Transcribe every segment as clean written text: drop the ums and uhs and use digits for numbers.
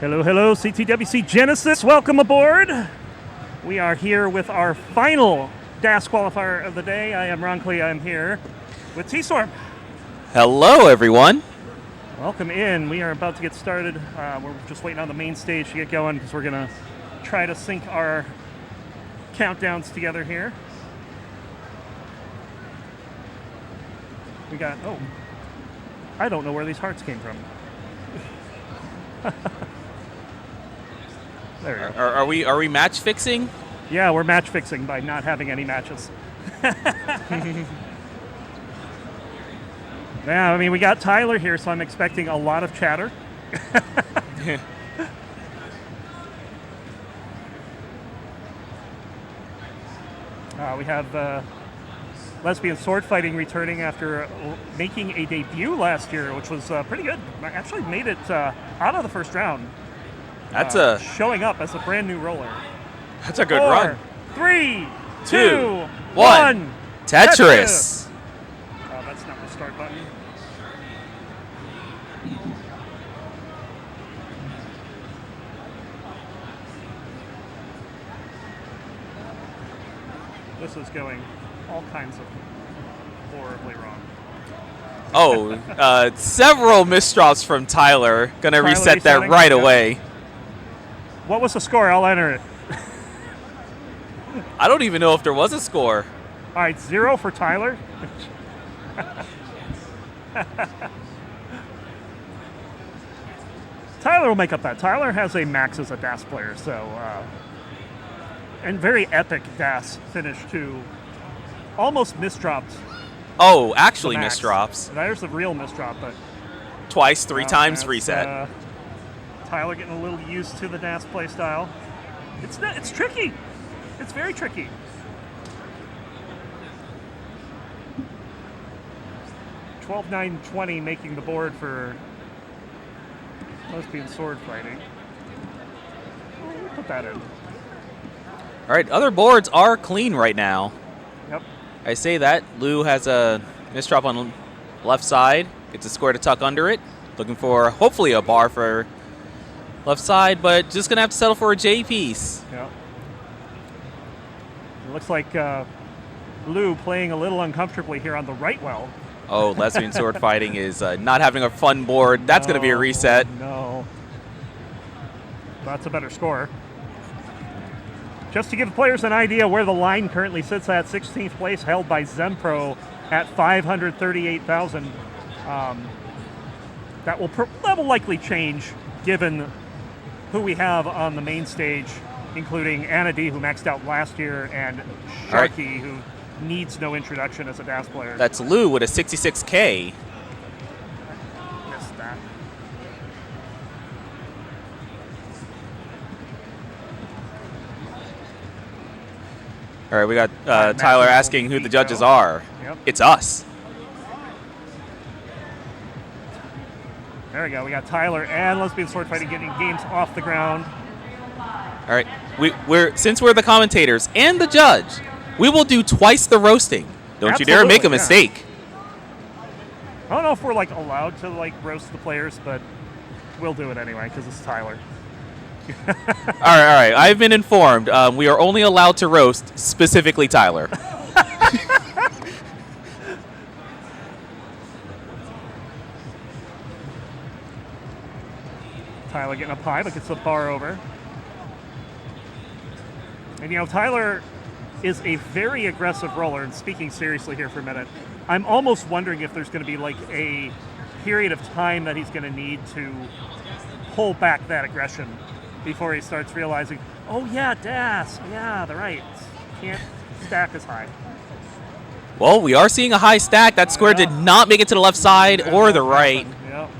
Hello, hello, CTWC Genesis. Welcome aboard. We are here with our final DAS qualifier of the day. I am Ronckley. I'm here with T-Storm. Hello, everyone. Welcome in. We are about to get started. We're just waiting on the main stage to get going because we're going to try to sync our countdowns together here. We got, oh, I don't know where these hearts came from. There we go. Are we match fixing? Yeah, we're match fixing by not having any matches. Yeah, I mean, we got Tyler here, so I'm expecting a lot of chatter. We have Lesbianswordfighting returning after making a debut last year, which was pretty good. Actually made it out of the first round. That's showing up as a brand new roller. That's a good run. 3, 2, 1. Tetris. Oh, that's not the start button. This is going all kinds of horribly wrong. Oh, several misdrops from Tyler. Gonna reset that right away. What was the score? I'll enter it. I don't even know if there was a score. All right, 0 for Tyler. Tyler will make up that. Tyler has a max as a DAS player, so and very epic DAS finish too. Almost misdropped. Oh, actually misdrops. There's a real misdrop, but twice, 3 times reset. Tyler getting a little used to the DAS play style. It's tricky. It's very tricky. $12,920 making the board for Lesbianswordfighting. We'll put that in. All right, other boards are clean right now. Yep. I say that. Lou has a misdrop on the left side. Gets a square to tuck under it. Looking for, hopefully, a bar for left side, but just going to have to settle for a J piece. Yeah. It looks like Lou playing a little uncomfortably here on the right well. Oh, Lesbianswordfighting is not having a fun board. That's going to be a reset. No. That's a better score. Just to give players an idea where the line currently sits at, 16th place held by Zempro at 538,000. That will likely change given who we have on the main stage, including Anna D, who maxed out last year, and Sharky, who needs no introduction as a DAS player. That's Lou with a 66K. Missed that. All right, we got Tyler asking who the judges are. Yep. It's us. There we go. We got Tyler and Lesbianswordfighting getting games off the ground. All right, since we're the commentators and the judge, we will do twice the roasting. Don't you dare make a mistake. I don't know if we're allowed to roast the players, but we'll do it anyway because it's Tyler. All right. I've been informed. We are only allowed to roast specifically Tyler. Tyler getting up high, but gets the bar over. And Tyler is a very aggressive roller. And speaking seriously here for a minute, I'm almost wondering if there's going to be a period of time that he's going to need to pull back that aggression before he starts realizing, oh yeah, DAS, yeah, they're right. Can't stack as high. Well, we are seeing a high stack. That square did not make it to the left side or the right. Yep.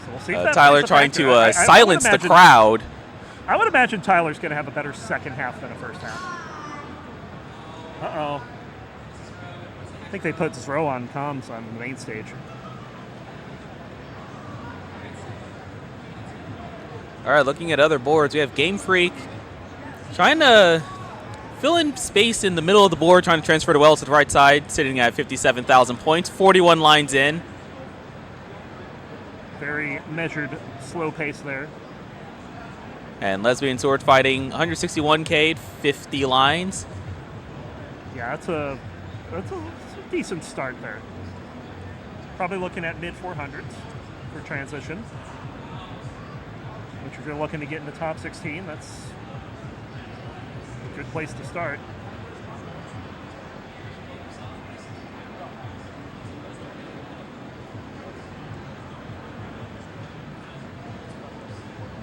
So we'll see if Tyler trying to silence the crowd. I would imagine Tyler's going to have a better second half than a first half. Uh-oh. I think they put Zro on comms on the main stage. All right, looking at other boards, we have Gamefreak trying to fill in space in the middle of the board, trying to transfer the well to the right side, sitting at 57,000 points, 41 lines in. Very measured, slow pace there. And Lesbianswordfighting, 161K, 50 lines. Yeah, that's a decent start there. Probably looking at mid 400s for transition. Which, if you're looking to get into top 16, that's a good place to start.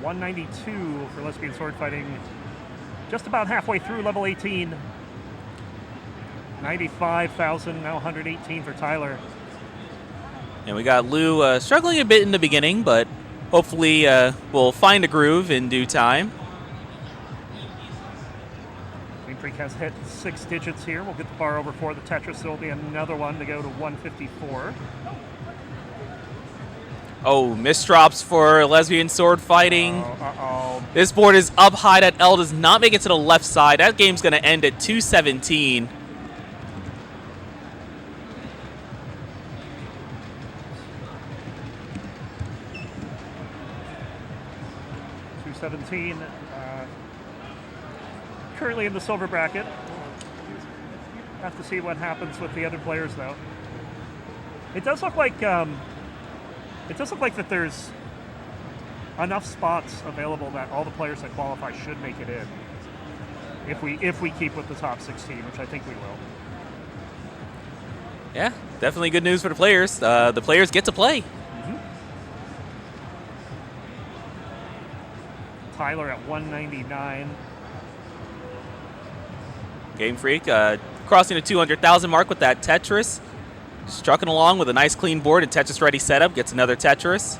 $192 for Lesbianswordfighting. Just about halfway through level 18. 95,000, now 118 for Tyler. And we got Lou struggling a bit in the beginning, but hopefully we'll find a groove in due time. Gamefreak has hit 6 digits here. We'll get the bar over for the Tetris. There will be another one to go to 154. Oh, misdrops for Lesbianswordfighting. Uh-oh. This board is up high. That L does not make it to the left side. That game's going to end at 217. Currently in the silver bracket. Have to see what happens with the other players, though. It does look like that there's enough spots available that all the players that qualify should make it in. If we keep with the top 16, which I think we will. Yeah, definitely good news for the players. The players get to play. Tyler at 199. Gamefreak crossing the 200,000 mark with that Tetris. Strucking along with a nice clean board and Tetris ready setup. Gets another Tetris.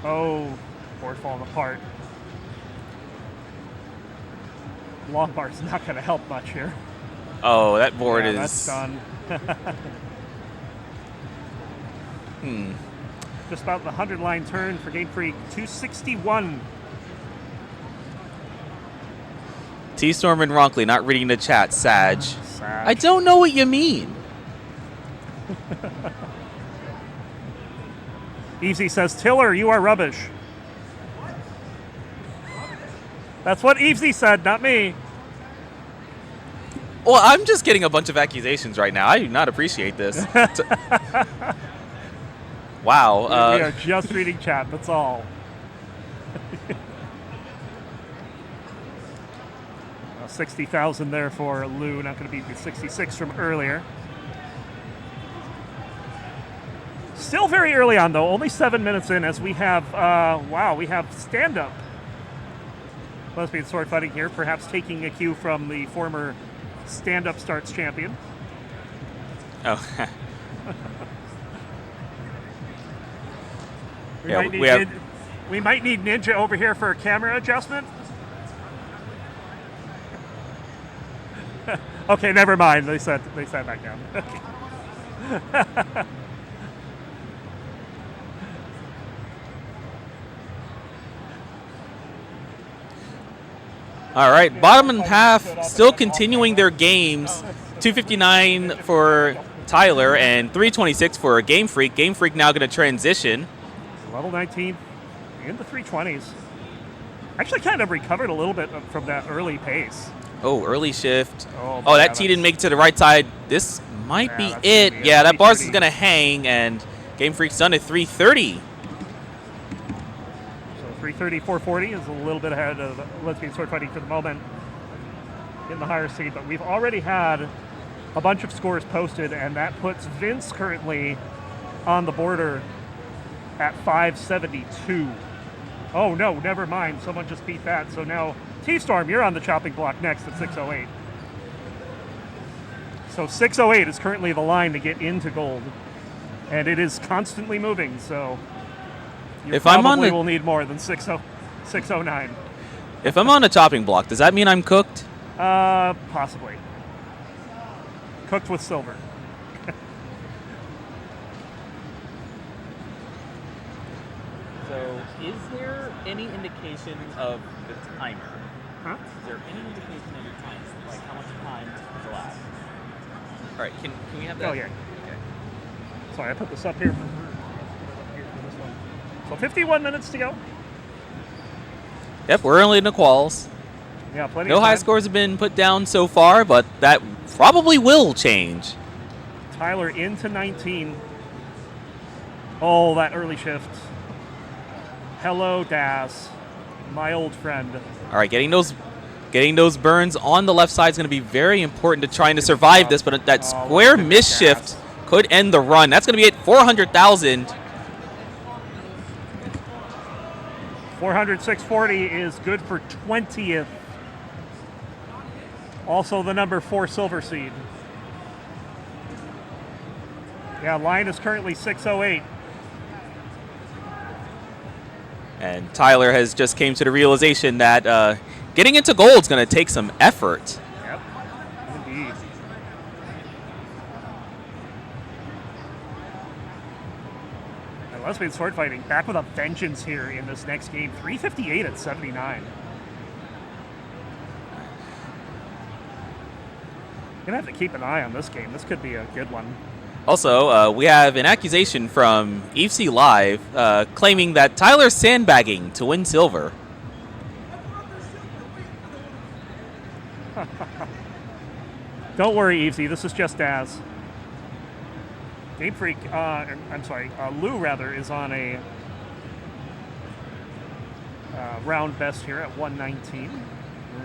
Oh, board falling apart. Long bar's not going to help much here. Oh, that board is... That's done. Just about the 100-line turn for Gamefreak. 261. T-Storm and Ronkley not reading the chat. Sag. I don't know what you mean. Easy says, Tiller, you are rubbish. That's what Evesy said, not me. Well, I'm just getting a bunch of accusations right now. I do not appreciate this. Wow. We are just reading chat, that's all. 60,000 there for Lou, not going to beat the 66 from earlier. Still very early on, though. Only 7 minutes in as we have, we have stand-up. Lesbianswordfighting here, perhaps taking a cue from the former stand-up starts champion. Oh. We might need Ninja over here for a camera adjustment. Okay, never mind. They sat back down. All right, bottom and half still continuing their games. 259 for Tyler and 326 for Gamefreak. Gamefreak now going to transition. Level 19 in the 320s. Actually kind of recovered a little bit from that early pace. Oh, early shift. Oh, that T didn't make it to the right side. This might be it. Yeah, that Bars is going to hang, and Gamefreak's done at 330. So 330, 440 is a little bit ahead of Lesbianswordfighting for the moment in the higher seed, but we've already had a bunch of scores posted, and that puts Vince currently on the border at 572. Oh, no, never mind. Someone just beat that. So now, T-Storm, you're on the chopping block next at 608. So 608 is currently the line to get into gold. And it is constantly moving, so you probably will need more than 609. If I'm on a chopping block, does that mean I'm cooked? Possibly. Cooked with silver. So, is there any indication of the timer? Huh? Is there any indication of the timer? Like how much time has elapsed? All right, can we have that? Oh, yeah. Okay. Sorry, I put this up here for this one. So 51 minutes to go. Yep, we're early in the quals. Yeah, plenty No of time. high scores have been put down so far, but that probably will change. Tyler into 19. Oh, that early shift. Hello, Daz, my old friend. All right, getting those burns on the left side is going to be very important to trying to survive this, but that square miss shift could end the run. That's going to be at 400,000. 400, 640 is good for 20th. Also the number 4 silver seed. Yeah, line is currently 608. And Tyler has just came to the realization that getting into gold is going to take some effort. Yep, indeed. And Lesbianswordfighting back with a vengeance here in this next game. 358 at 79. Gonna have to keep an eye on this game. This could be a good one. Also, we have an accusation from EFC Live claiming that Tyler's sandbagging to win silver. Don't worry, Evesy. This is just Daz. Gamefreak, I'm sorry, Lou rather, is on a round best here at 119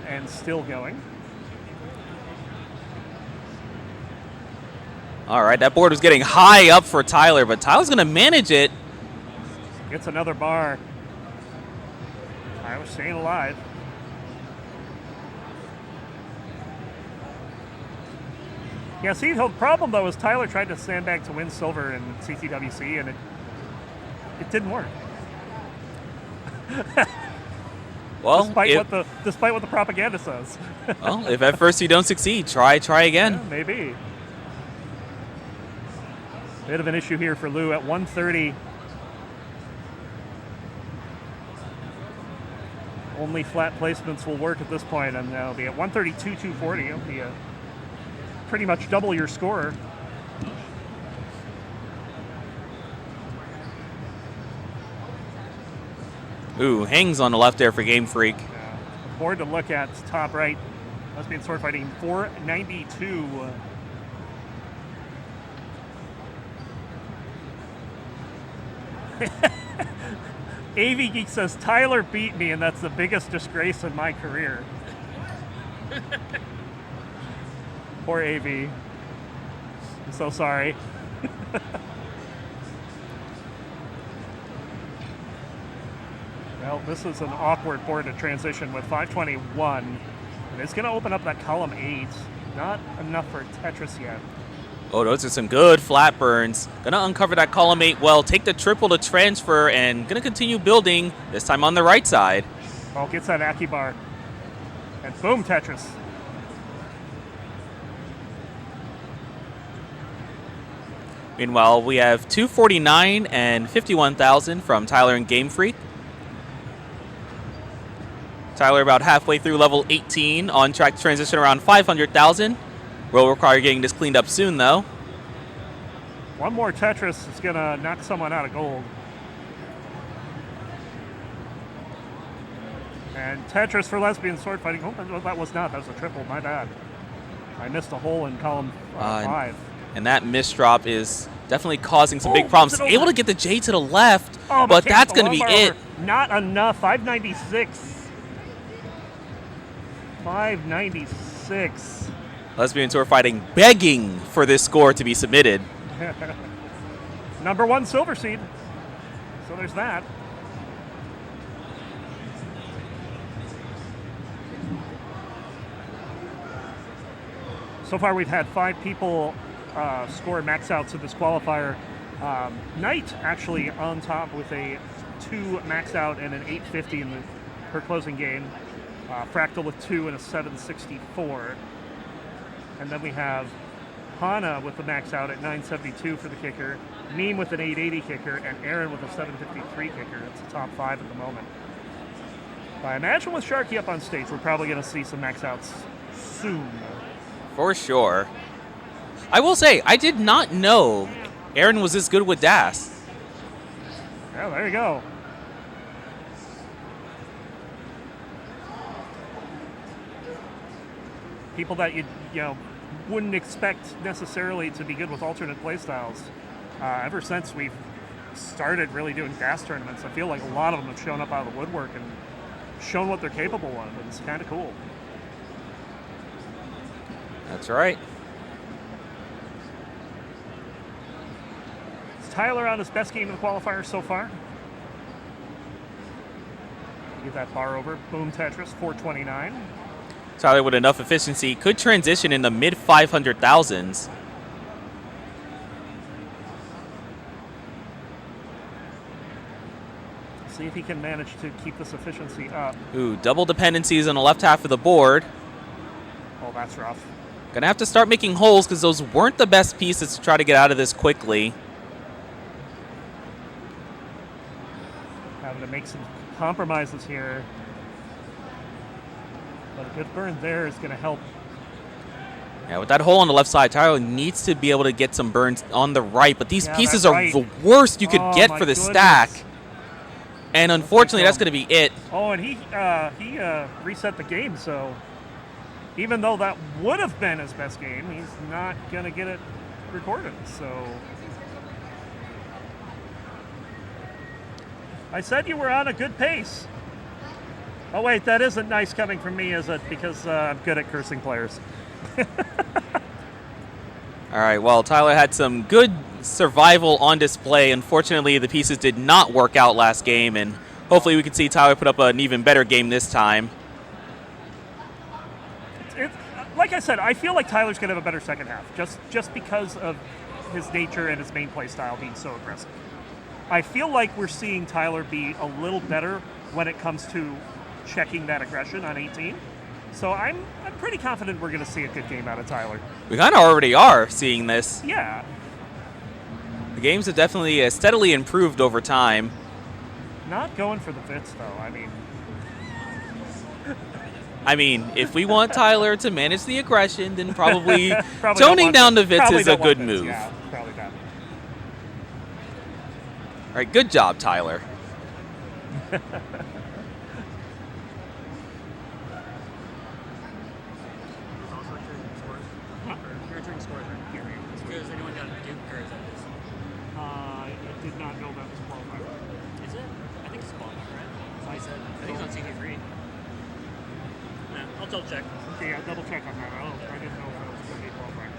and still going. All right, that board was getting high up for Tyler, but Tyler's going to manage it. Gets another bar. Tyler's staying alive. Yeah, see, the problem, though, is Tyler tried to sandbag to win silver in CTWC, and it didn't work. Well, despite what the propaganda says. Well, if at first you don't succeed, try again. Yeah, maybe. Bit of an issue here for Lou at 130. Only flat placements will work at this point, and they'll be at 132, 240. It'll be pretty much double your score. Ooh, hangs on the left there for Gamefreak. Board to look at top right. Lesbianswordfighting 492. AV Geek says Tyler beat me, and that's the biggest disgrace in my career. Poor AV. I'm so sorry. Well, this is an awkward board to transition with 521. And it's going to open up that column 8. Not enough for Tetris yet. Oh, those are some good flat burns. Gonna uncover that column 8 well, take the triple to transfer, and gonna continue building, this time on the right side. Oh, gets that Aki bar. And boom, Tetris. Meanwhile, we have 249 and 51,000 from Tyler and Gamefreak. Tyler about halfway through level 18, on track to transition around 500,000. Will require getting this cleaned up soon, though. One more Tetris is going to knock someone out of gold. And Tetris for Lesbianswordfighting. Oh, that was not. That was a triple. My bad. I missed a hole in column 5. And that misdrop is definitely causing some big problems. Able to get the J to the left, but that's going to be it. Not enough. 596. 596. Lesbianswordfighting begging for this score to be submitted. Number 1 silver seed. So there's that. So far we've had 5 people score max outs in this qualifier. Knight actually on top with a 2 max out and an 850 in her closing game. Fractal with 2 and a 764. And then we have Hana with the max out at 972 for the kicker. Meme with an 880 kicker, and Aaron with a 753 kicker. It's the top 5 at the moment. I imagine with Sharky up on stage, we're probably going to see some max outs soon. For sure. I will say, I did not know Aaron was this good with DAS. Yeah, there you go. People that you wouldn't expect necessarily to be good with alternate playstyles. Ever since we've started really doing DAS tournaments, I feel like a lot of them have shown up out of the woodwork and shown what they're capable of, and it's kind of cool. That's right. Is Tyler on his best game in the qualifiers so far? Get that bar over. Boom Tetris, 429. Tyler with enough efficiency could transition in the mid 500,000s. See if he can manage to keep this efficiency up. Ooh, double dependencies on the left half of the board. Oh, that's rough. Gonna have to start making holes because those weren't the best pieces to try to get out of this quickly. Having to make some compromises here. But a good burn there is going to help. Yeah, with that hole on the left side, Tyler needs to be able to get some burns on the right, but these pieces that's are right. the worst you could get for the goodness. stack. And unfortunately, that's going to be it. Oh, and he reset the game, so even though that would have been his best game, he's not going to get it recorded. So I said you were on a good pace. Oh, wait, that isn't nice coming from me, is it? Because I'm good at cursing players. All right, well, Tyler had some good survival on display. Unfortunately, the pieces did not work out last game, and hopefully we can see Tyler put up an even better game this time. Like I said, I feel like Tyler's going to have a better second half, just because of his nature and his main play style being so aggressive. I feel like we're seeing Tyler be a little better when it comes to checking that aggression on 18. So I'm pretty confident we're going to see a good game out of Tyler. We kind of already are seeing this. Yeah. The games have definitely steadily improved over time. Not going for the fits, though. I mean, if we want Tyler to manage the aggression, then probably, Probably toning down the Vits is a good fits. move. Yeah, probably not. All right, good job, Tyler. Because anyone got a Duke or is that this? I did not know that was a qualifier. Is it? I think it's a qualifier, right? So I said, I think it's on CT3. No, I'll double check. Okay, I'll double check on that. I didn't know that was going to be a qualifier.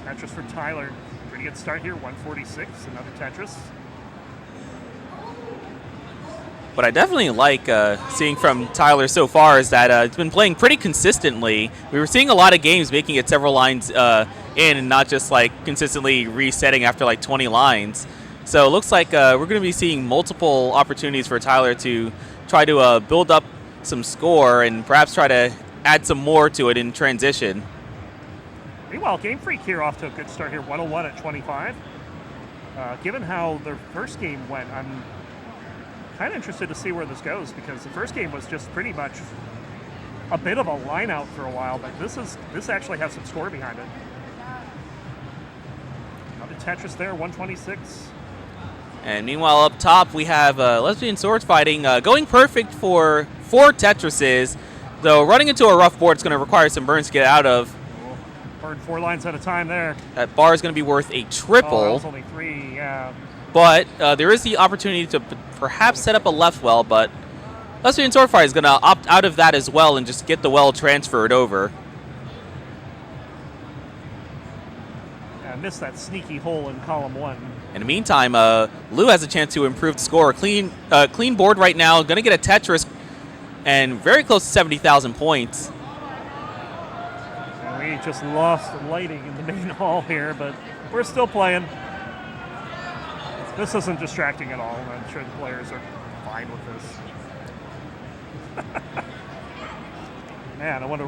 Tetris for Tyler. Pretty good start here, 146, another Tetris. What I definitely like seeing from Tyler so far is that it's been playing pretty consistently. We were seeing a lot of games making it several lines in and not just like consistently resetting after like 20 lines. So it looks like we're going to be seeing multiple opportunities for Tyler to try to build up some score and perhaps try to add some more to it in transition. Meanwhile, Gamefreak here off to a good start here, 101 at 25. Given how their first game went, I'm kind of interested to see where this goes because the first game was just pretty much a bit of a line out for a while, but this actually has some score behind it. Another Tetris there, 126. And meanwhile, up top, we have Lesbianswordfighting going perfect for 4 Tetrises, though running into a rough board is going to require some burns to get out of. Burn 4 lines at a time there. That bar is going to be worth a triple. Oh, that was only 3, yeah. But there is the opportunity to perhaps set up a left well, but Lesbianswordfighting is going to opt out of that as well and just get the well transferred over. Yeah, missed that sneaky hole in column 1. In the meantime, Lou has a chance to improve the score. Clean board right now. Going to get a Tetris and very close to 70,000 points. And we just lost the lighting in the main hall here, but we're still playing. This isn't distracting at all. I'm sure the players are fine with this. Man, I wonder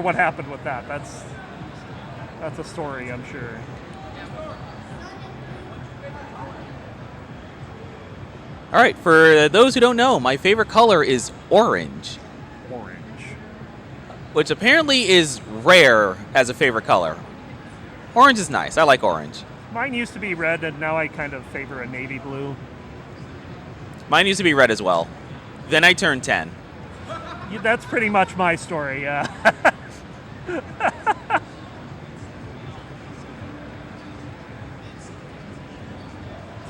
what happened with that. That's a story, I'm sure. All right, for those who don't know, my favorite color is orange. Orange. Which apparently is rare as a favorite color. Orange is nice. I like orange. Mine used to be red, and now I kind of favor a navy blue. Mine used to be red as well. Then I turned 10. That's pretty much my story, yeah.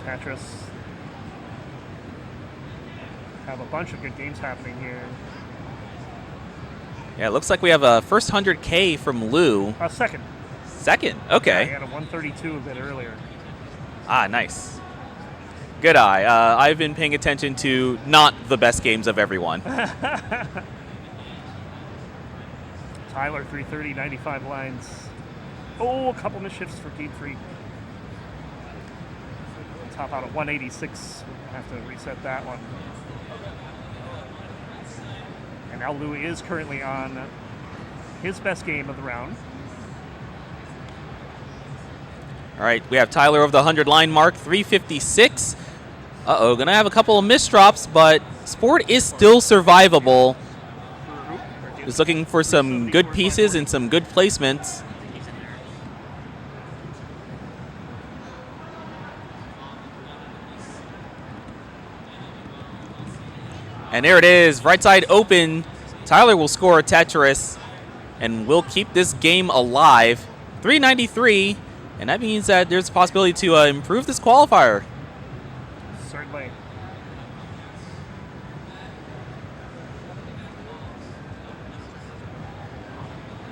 Tetris. Have a bunch of good games happening here. Yeah, it looks like we have a first 100K from Lou. Second. Second? Okay. Yeah, he had a 132 a bit earlier. Ah, nice. Good eye. I've been paying attention to not the best games of everyone. Tyler, 330, 95 lines. Oh, a couple misshifts for Gamefreak. Top out at 186. We'll have to reset that one. And now Lou is currently on his best game of the round. All right, we have Tyler over the 100-line mark, 356. Uh-oh, going to have a couple of misdrops, but Sport is still survivable. Just looking for some good pieces and some good placements. And there it is, right side open. Tyler will score a Tetris and will keep this game alive. 393, and that means that there's a possibility to improve this qualifier. Certainly.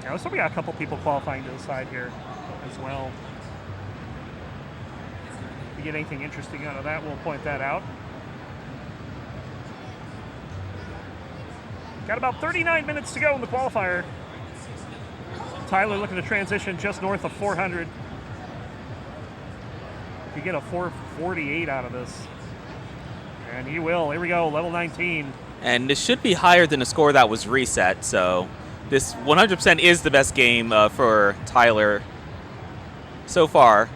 Yeah, so we got a couple people qualifying to the side here as well. If we get anything interesting out of that, we'll point that out. Got about 39 minutes to go in the qualifier. Tyler looking to transition just north of 400. If you get a 448 out of this. And he will. Here we go, level 19. And this should be higher than the score that was reset, so this 100% is the best game for Tyler so far.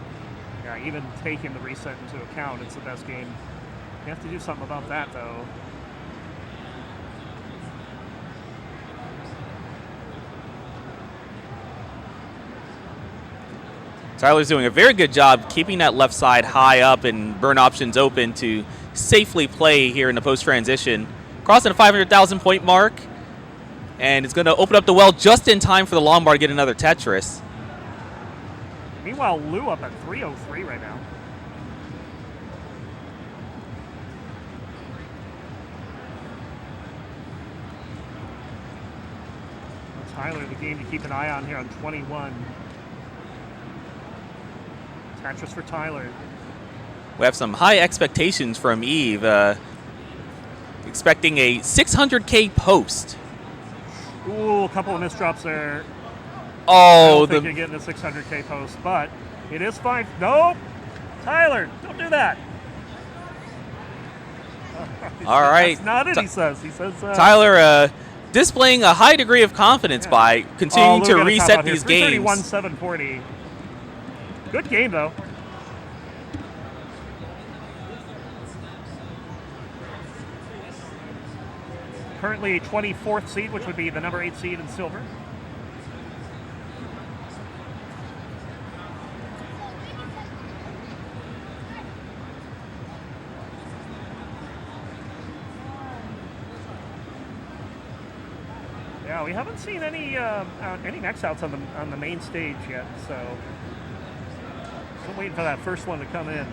Yeah, even taking the reset into account, it's the best game. You have to do something about that, though. Tyler's doing a very good job keeping that left side high up and burn options open to safely play here in the post-transition. Crossing the 500,000 point mark, and it's going to open up the well just in time for the Lombard to get another Tetris. Meanwhile, Lou up at 303 right now. Tyler, the game to keep an eye on here on 21. Tetris for Tyler. We have some high expectations from Eve. Expecting a 600K post. Ooh, a couple of misdrops there. Oh, I don't think you're getting a 600K post, but it is 5. No, Tyler, don't do that. All right. That's not it, he says. He says Tyler displaying a high degree of confidence by continuing to reset these games. 331, 740. Good game, though. Currently a 24th seed, which would be the number 8 seed in silver. Yeah, we haven't seen any maxouts on the main stage yet, so still waiting for that first one to come in.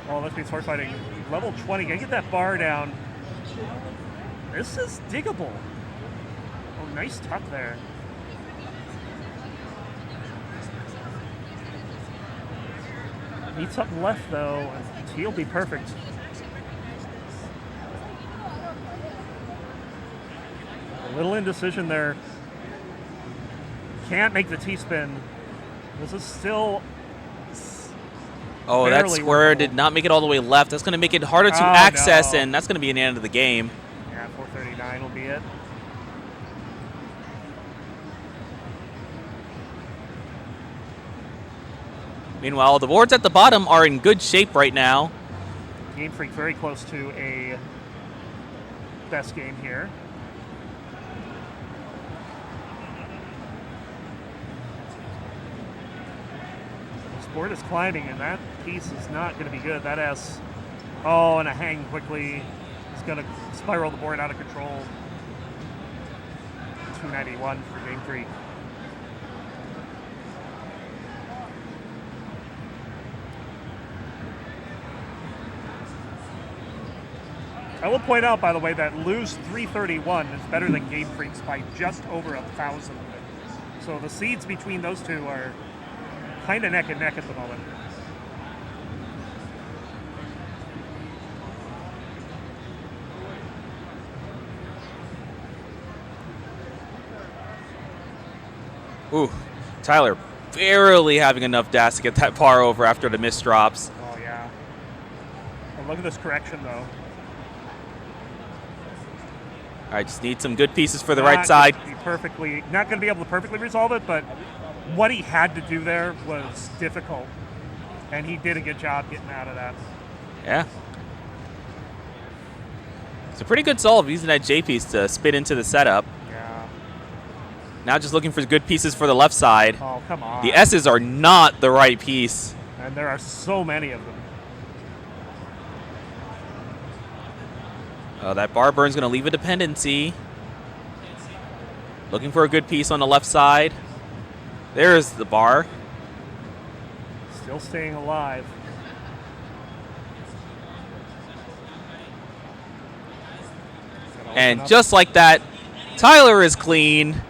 Oh, Lesbianswordfighting, level 20. Gotta get that bar down. This is diggable. Oh, nice tuck there. Needs something left though, and he'll be perfect. A little indecision there. Can't make the T-spin. This is still Oh, that square did not make it all the way left. That's going to make it harder to access, and that's going to be an end of the game. Yeah, 439 will be it. Meanwhile, the boards at the bottom are in good shape right now. Gamefreak very close to a best game here. This board is climbing, and that piece is not going to be good. That has, oh, and a hang quickly. It's going to spiral the board out of control. 291 for Gamefreak. I will point out, by the way, that Lou's 331 is better than Gamefreak's by just over 1,000. So the seeds between those two are kind of neck and neck at the moment. Ooh, Tyler barely having enough dash to get that bar over after the missed drops. Oh, yeah. But look at this correction, though. All right, just need some good pieces for the right side. Not going to be able to perfectly resolve it, but what he had to do there was difficult. And he did a good job getting out of that. Yeah. It's a pretty good solve using that J piece to spin into the setup. Yeah. Now just looking for good pieces for the left side. Oh, come on. The S's are not the right piece. And there are so many of them. That bar burn's going to leave a dependency. Looking for a good piece on the left side. There's the bar. Still staying alive. And just like that, Tyler is clean.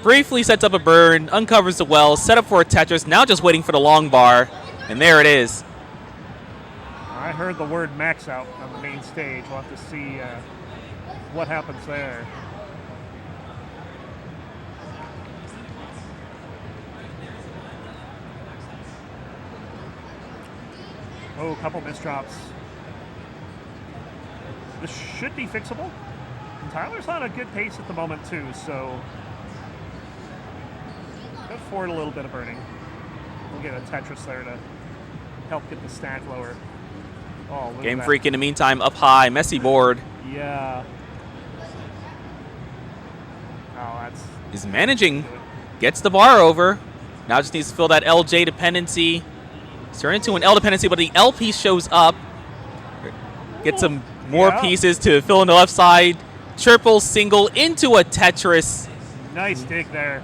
Briefly sets up a burn, uncovers the well, set up for a Tetris, now just waiting for the long bar. And there it is. I heard the word max out on the main stage. We'll have to see what happens there. Oh, a couple missed drops. This should be fixable. And Tyler's on a good pace at the moment, too, so go forward a little bit of burning. We'll get a Tetris there to help get the stack lower. Oh, Gamefreak in the meantime up high, messy board. Yeah. Oh, that's... He's managing, gets the bar over. Now just needs to fill that LJ dependency. It's turned into an L dependency, but the L piece shows up. Get some more pieces to fill in the left side. Triple, single, into a Tetris. Nice dig there.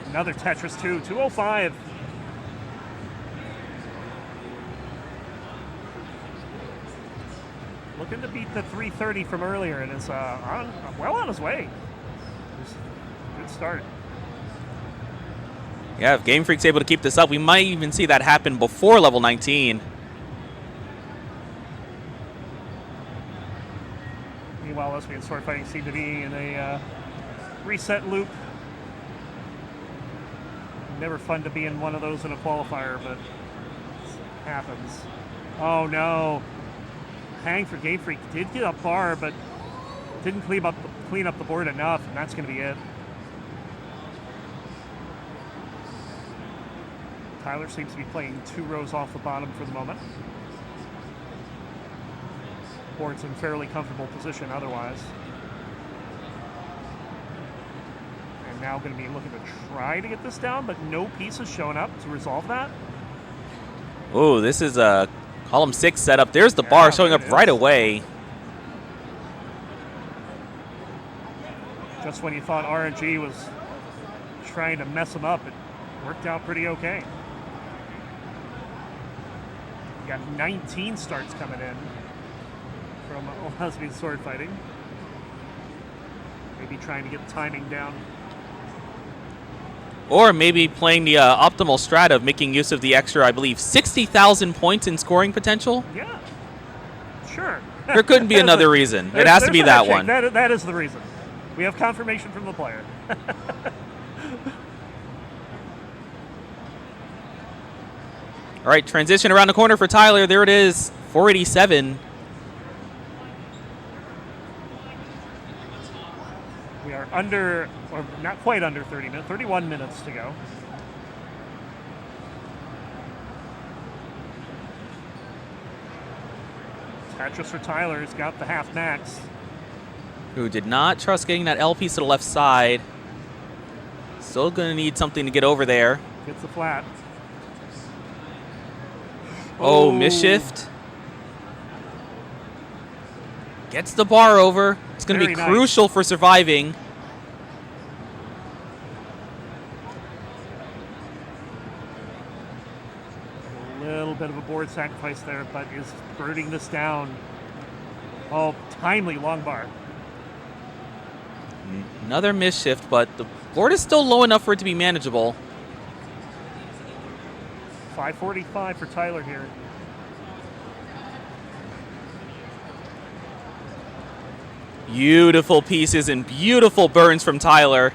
Another Tetris, too. 205. Looking to beat the 330 from earlier, and is well on his way. Good start. Yeah, if Gamefreak's able to keep this up, we might even see that happen before level 19. Meanwhile, Lesbianswordfighting seem to be in a reset loop. Never fun to be in one of those in a qualifier, but it happens. Oh, no. Hang for Gamefreak did get up bar, but didn't clean up the board enough, and that's going to be it. Tyler seems to be playing 2 rows off the bottom for the moment. Board's in fairly comfortable position otherwise. And now going to be looking to try to get this down, but no pieces showing up to resolve that. Oh, this is a column 6 setup. There's the bar showing up right away. Just when you thought RNG was trying to mess him up, it worked out pretty okay. You got 19 starts coming in from Lesbianswordfighting. Maybe trying to get the timing down. Or maybe playing the optimal strat of making use of the extra, I believe, 60,000 points in scoring potential. Yeah, sure. There couldn't be another reason. It has to be that one. That is the reason. We have confirmation from the player. All right, transition around the corner for Tyler. There it is, 487. We are under, or not quite under 30 minutes, 31 minutes to go. Tetris for Tyler has got the half max. Who did not trust getting that L piece to the left side. Still going to need something to get over there. Gets the flat. Oh, misshift. Gets the bar over. It's going to be crucial for surviving. A little bit of a board sacrifice there, but is birding this down. Oh, timely long bar. Another misshift, but the board is still low enough for it to be manageable. 545 for Tyler here. Beautiful pieces and beautiful burns from Tyler.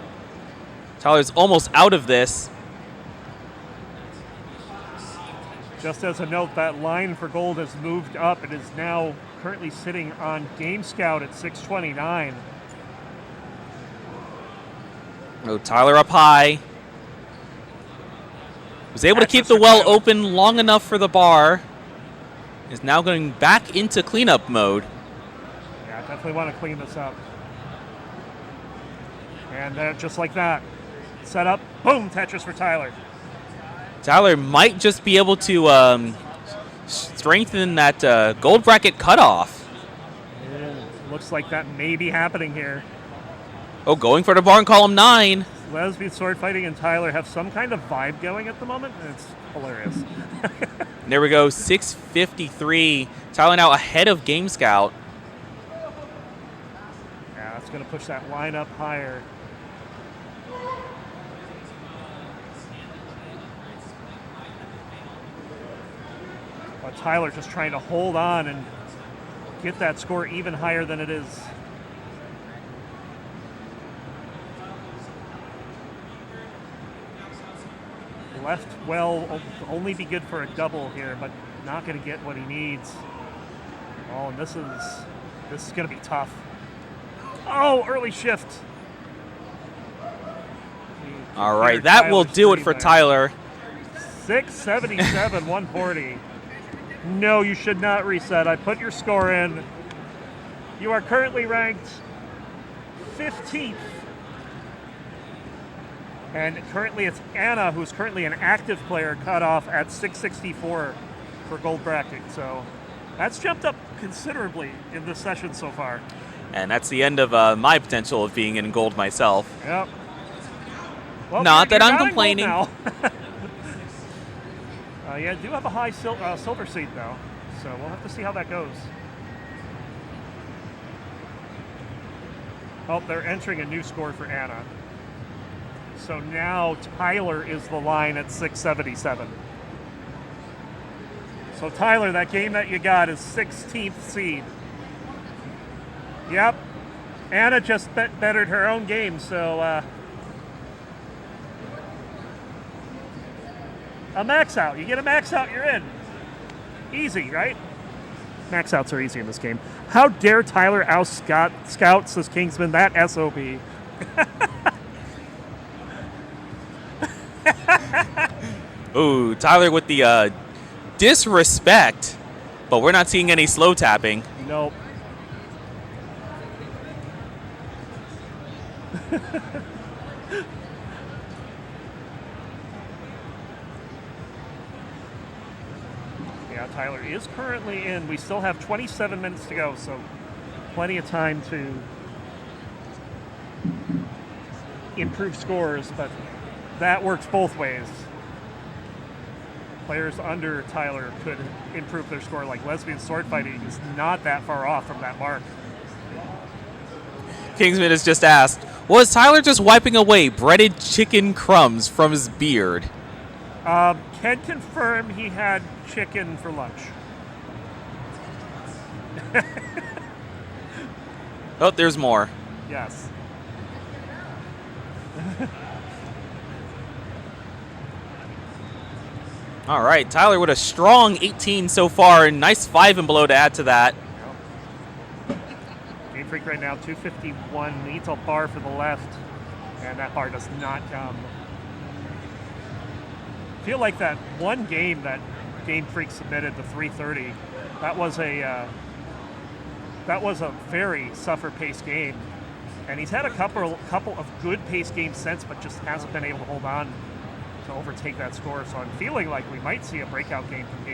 Tyler's almost out of this. Just as a note, that line for gold has moved up. It is now currently sitting on Game Scout at 629. Oh, Tyler up high. Was able to keep the well open long enough for the bar. Is now going back into cleanup mode. Yeah, definitely want to clean this up. And just like that, set up, boom, Tetris for Tyler. Tyler might just be able to strengthen that gold bracket cutoff. Yeah, looks like that may be happening here. Oh, going for the bar in column 9. Lesbianswordfighting and Tyler have some kind of vibe going at the moment, and it's hilarious. There we go, 653. Tyler now ahead of Game Scout. Yeah, that's going to push that line up higher. But Tyler just trying to hold on and get that score even higher than it is. LouLeftwell will only be good for a double here, but not going to get what he needs. Oh, and this is going to be tough. Oh, early shift. All right, that will do it for Tyler. 677, 140. No, you should not reset. I put your score in. You are currently ranked 15th. And currently it's Anna, who's currently an active player, cut off at 664 for gold bracket. So that's jumped up considerably in this session so far. And that's the end of my potential of being in gold myself. Yep. Well, not that I'm not complaining. now. Yeah, do have a high silver seed, though. So we'll have to see how that goes. Oh, they're entering a new score for Anna. So now Tyler is the line at 677. So Tyler, that game that you got is 16th seed. Yep. Anna just bettered her own game, so a max out. You get a max out, you're in. Easy, right? Max outs are easy in this game. How dare Tyler out Scout, says Kingsman, that SOB. Ooh, Tyler with the disrespect, but we're not seeing any slow tapping. Nope. Yeah, Tyler is currently in. We still have 27 minutes to go, so plenty of time to improve scores, but that works both ways. Players under Tyler could improve their score, like Lesbianswordfighting is not that far off from that mark. Kingsman has just asked, was Tyler just wiping away breaded chicken crumbs from his beard? Can confirm he had chicken for lunch. Oh, there's more. Yes. All right, Tyler with a strong 18 so far, and nice 5 and below to add to that. Gamefreak right now, 251, needs a bar for the left, and that bar does not come. I feel like that one game that Gamefreak submitted, the 330, that was a that was a very suffer-paced game. And he's had a couple of good pace games since, but just hasn't been able to hold on to overtake that score. So I'm feeling like we might see a breakout game from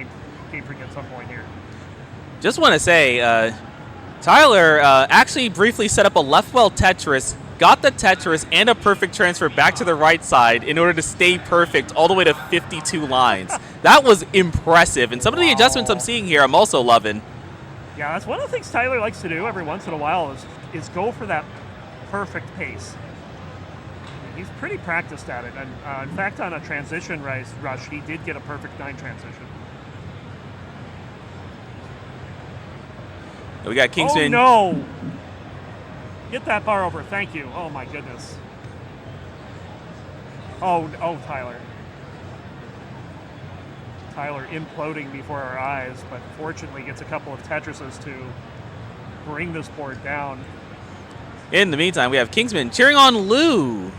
Gamefreak at some point here. Just want to say, Tyler actually briefly set up a LouLeftwell Tetris, got the Tetris and a perfect transfer back to the right side in order to stay perfect all the way to 52 lines. That was impressive, and some of the adjustments I'm seeing here I'm also loving. Yeah, that's one of the things Tyler likes to do every once in a while is go for that perfect pace. He's pretty practiced at it, and in fact on a transition rush he did get a perfect 9 transition. We got Kingsman. Oh no! Get that bar over, thank you. Oh my goodness. Oh, Tyler. Tyler imploding before our eyes, but fortunately gets a couple of Tetrises to bring this board down. In the meantime, we have Kingsman cheering on Lou,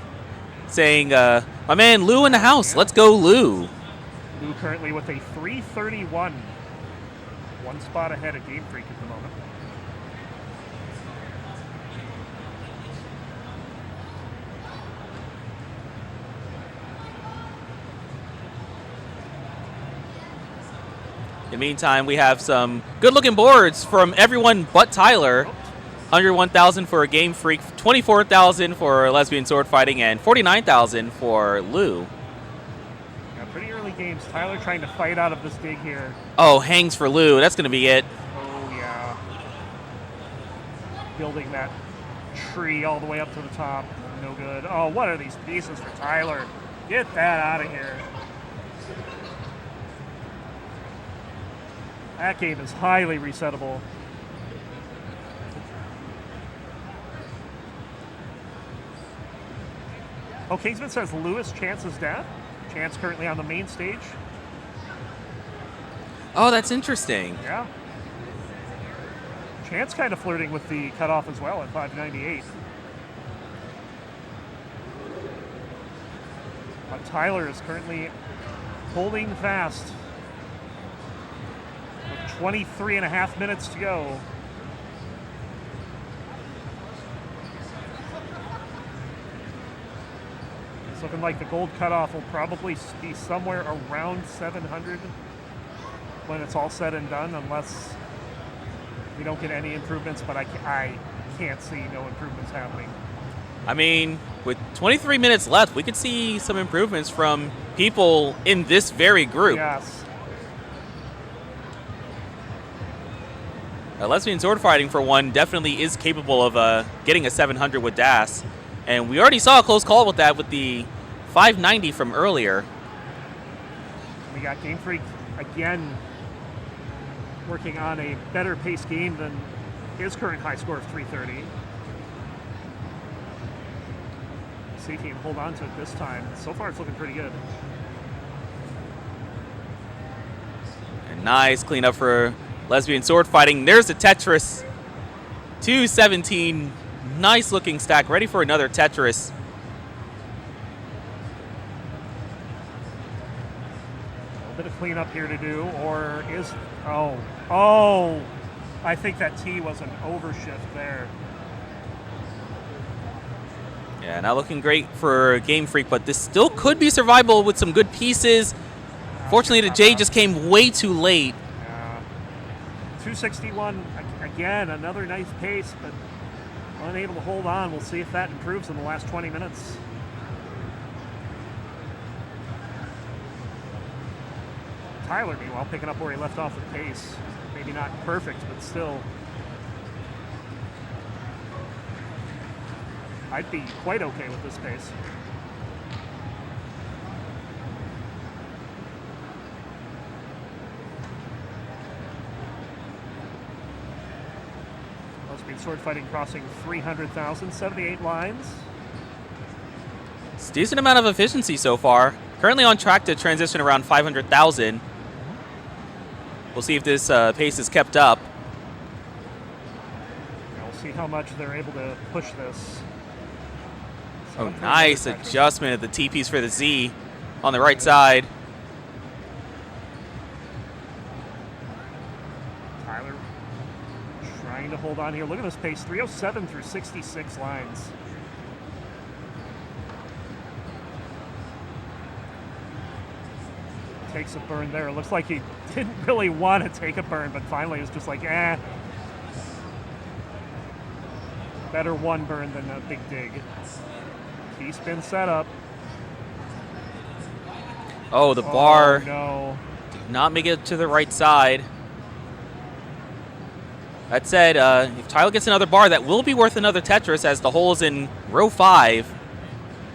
saying, my man Lou in the house, let's go Lou. Lou currently with a 331. One spot ahead of Gamefreak at the moment. In the meantime, we have some good-looking boards from everyone but Tyler. 101,000 for Gamefreak, 24,000 for Lesbianswordfighting, and 49,000 for Lou. Yeah, pretty early games. Tyler trying to fight out of this dig here. Oh, hangs for Lou. That's going to be it. Oh, yeah. Building that tree all the way up to the top. No good. Oh, what are these pieces for Tyler? Get that out of here. That game is highly resettable. Oh, Kingsman says Lewis Chance is dead. Chance currently on the main stage. Oh, that's interesting. Yeah. Chance kind of flirting with the cutoff as well at 598. But Tyler is currently holding fast. With 23 and a half minutes to go. It's looking like the gold cutoff will probably be somewhere around 700 when it's all said and done, unless we don't get any improvements, but I can't see no improvements happening. I mean, with 23 minutes left, we could see some improvements from people in this very group. Yes. Lesbianswordfighting, for one, definitely is capable of getting a 700 with DAS. And we already saw a close call with that with the 590 from earlier. We got Gamefreak again working on a better pace game than his current high score of 330. See if he can hold on to it this time. So far, it's looking pretty good. And nice cleanup for Lesbianswordfighting. There's the Tetris. 217. Nice looking stack. Ready for another Tetris. A little bit of cleanup here to do, or is... Oh, I think that T was an overshift there. Yeah, not looking great for Gamefreak, but this still could be survivable with some good pieces. Fortunately, the J just came way too late. 261, again, another nice pace, but unable to hold on. We'll see if that improves in the last 20 minutes. Tyler, meanwhile, picking up where he left off with pace. Maybe not perfect, but still. I'd be quite okay with this pace. Lesbianswordfighting crossing 300,000, 78 lines. It's a decent amount of efficiency so far. Currently on track to transition around 500,000. We'll see if this pace is kept up. We'll see how much they're able to push this. Oh, nice adjustment of the T-piece for the Z on the right side. Tyler trying to hold on here. Look at this pace, 307 through 66 lines. Takes a burn there. It looks like he didn't really want to take a burn, but finally it's just like, eh. Better one burn than a big dig. T-spin setup. Oh, the bar no. did not make it to the right side. That said, if Tyler gets another bar, that will be worth another Tetris as the hole is in row 5.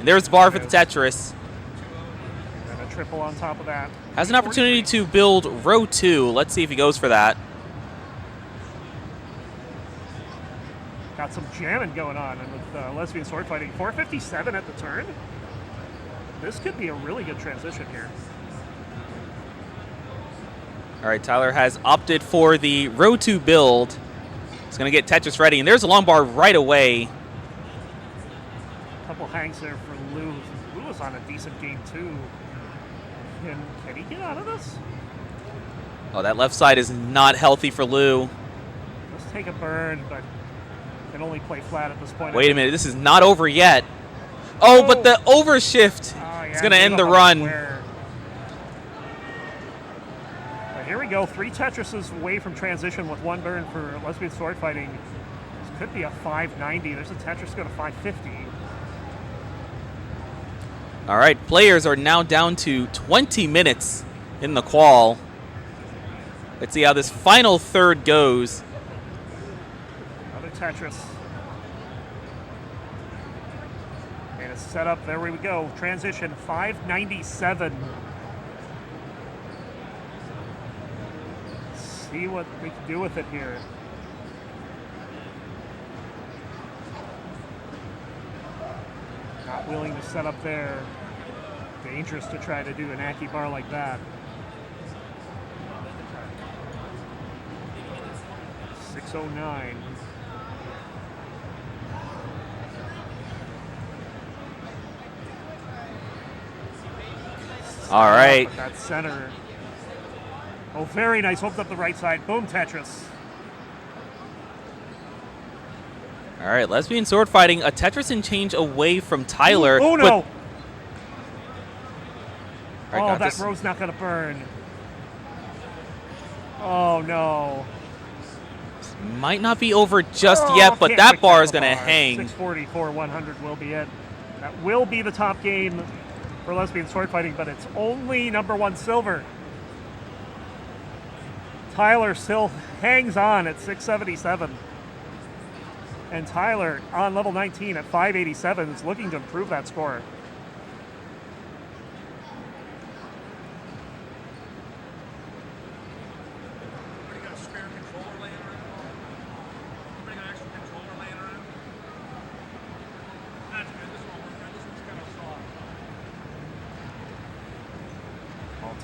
And there's the bar for the Tetris. And a triple on top of that. Has an opportunity to build row 2. Let's see if he goes for that. Got some jamming going on, and with Lesbian sword fighting, 457 at the turn. This could be a really good transition here. All right, Tyler has opted for the row 2 build. He's going to get Tetris ready, and there's a long bar right away. Couple hangs there for Lou. Lou was on a decent game too. Can he get out of this? Oh, that left side is not healthy for Lou. Let's take a burn, but can only play flat at this point. Wait a minute, this is not over yet. Oh, but the overshift is going to end the run. But here we go, 3 Tetrises away from transition with 1 burn for Lesbian sword fighting. This could be a 590. There's a Tetris go to 550. All right, players are now down to 20 minutes in the qual. Let's see how this final third goes. Another Tetris. And it's set up. There we go. Transition 597. See what we can do with it here. Not willing to set up there. Dangerous to try to do an Aki bar like that. 609. All right. That center. Oh, very nice. Opens up the right side. Boom, Tetris. All right, Lesbian sword fighting, a Tetris and change away from Tyler. Oh, no. Right, that row's not going to burn. Oh, no. Might not be over just yet, but that bar is going to hang. 644, 100 will be it. That will be the top game for Lesbian sword fighting, but it's only #1 silver. Tyler still hangs on at 677. And Tyler on level 19 at 587 is looking to improve that score.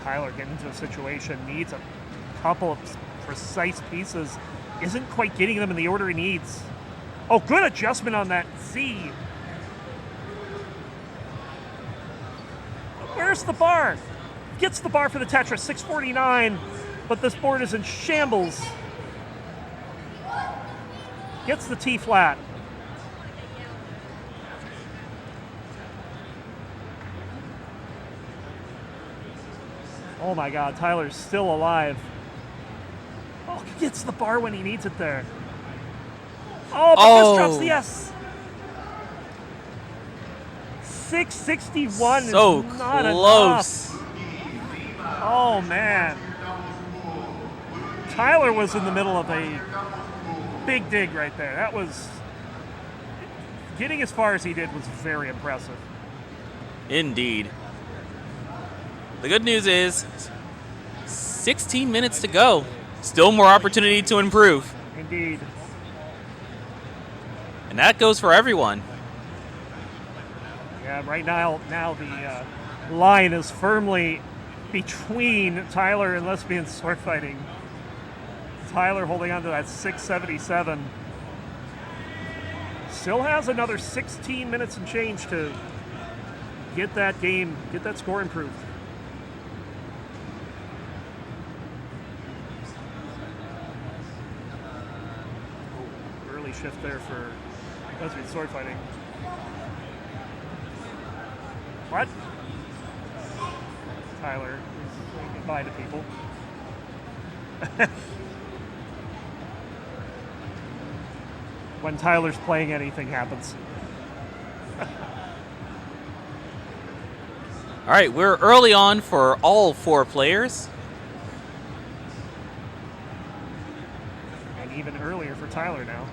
Tyler getting into a situation, needs a couple of precise pieces, isn't quite getting them in the order he needs. Oh, good adjustment on that Z. Where's the bar? Gets the bar for the Tetris, 649, but this board is in shambles. Gets the T flat. Oh my God, Tyler's still alive. Oh, gets the bar when he needs it there. Oh, but this drops the S. 661 so is not close. enough. Oh man. Tyler was in the middle of a big dig right there. That was, getting as far as he did was very impressive. Indeed. The good news is 16 minutes to go. Still more opportunity to improve. Indeed. And that goes for everyone. Yeah, right now the line is firmly between Tyler and Lesbian sword fighting. Tyler holding on to that 677. Still has another 16 minutes and change to get that game, get that score improved. shift there for Lesbian sword fighting. What? Tyler is saying goodbye to people. When Tyler's playing, anything happens. All right, we're early on for all 4 players. And even earlier for Tyler now.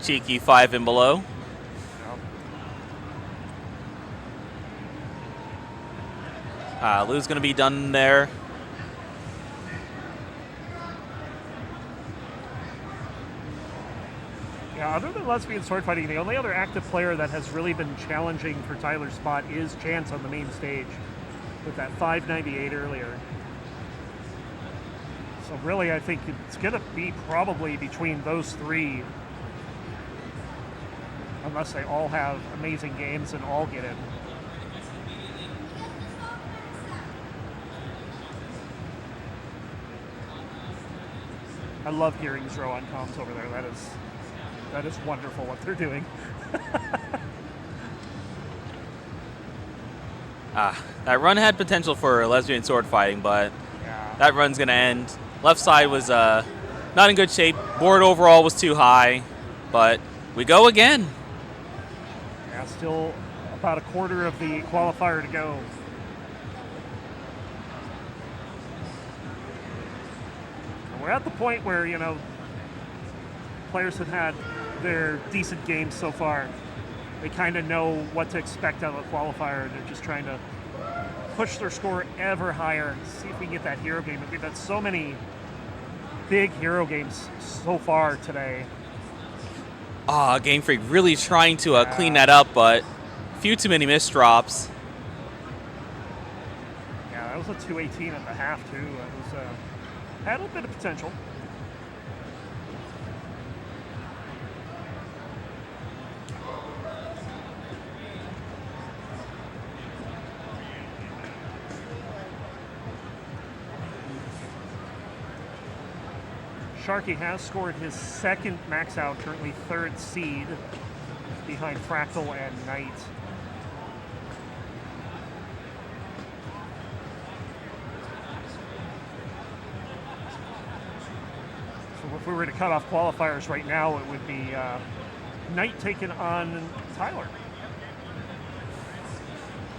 Cheeky 5 and below. Lou's going to be done there. Yeah, other than Lesbian sword fighting, the only other active player that has really been challenging for Tyler's spot is Chance on the main stage with that 598 earlier. So really, I think it's going to be probably between those 3, unless they all have amazing games and all get in. I love hearing Zro on comms over there. That is wonderful what they're doing. That run had potential for Lesbian sword fighting, but Yeah. that run's going to end. Left side was not in good shape. Board overall was too high, but we go again. Yeah, still about a quarter of the qualifier to go. And we're at the point where, you know, players have had their decent games so far. They kind of know what to expect out of a qualifier, and they're just trying to push their score ever higher, see if we can get that hero game. We've had so many big hero games so far today. Gamefreak really trying to clean that up, but a few too many missed drops. Yeah, that was a 218 at the half, too. That was had a bit of potential. Sharky has scored his 2nd max out, currently 3rd seed behind Fractal and Knight. So if we were to cut off qualifiers right now, it would be Knight taking on Tyler.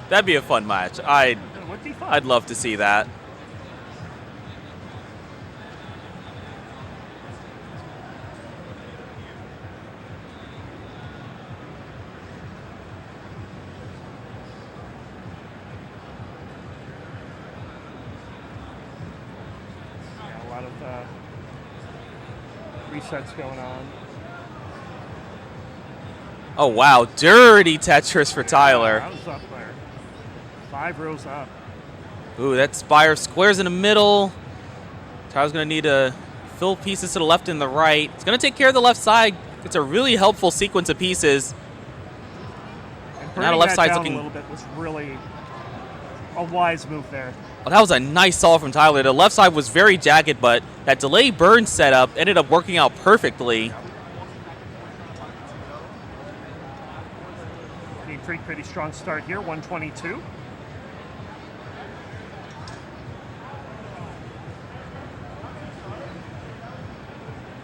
That'd be a fun match. It would be fun. I'd love to see that. Resets going on. Oh, wow. Dirty Tetris for Tyler. That was up there. 5 rows up. Ooh, that Spire squares in the middle. Tyler's going to need to fill pieces to the left and the right. It's going to take care of the left side. It's a really helpful sequence of pieces. And Now the left side's down looking a little bit was really a wise move there. Oh, that was a nice solve from Tyler. The left side was very jagged, but that delay burn setup ended up working out perfectly. Gamefreak, pretty strong start here, 122.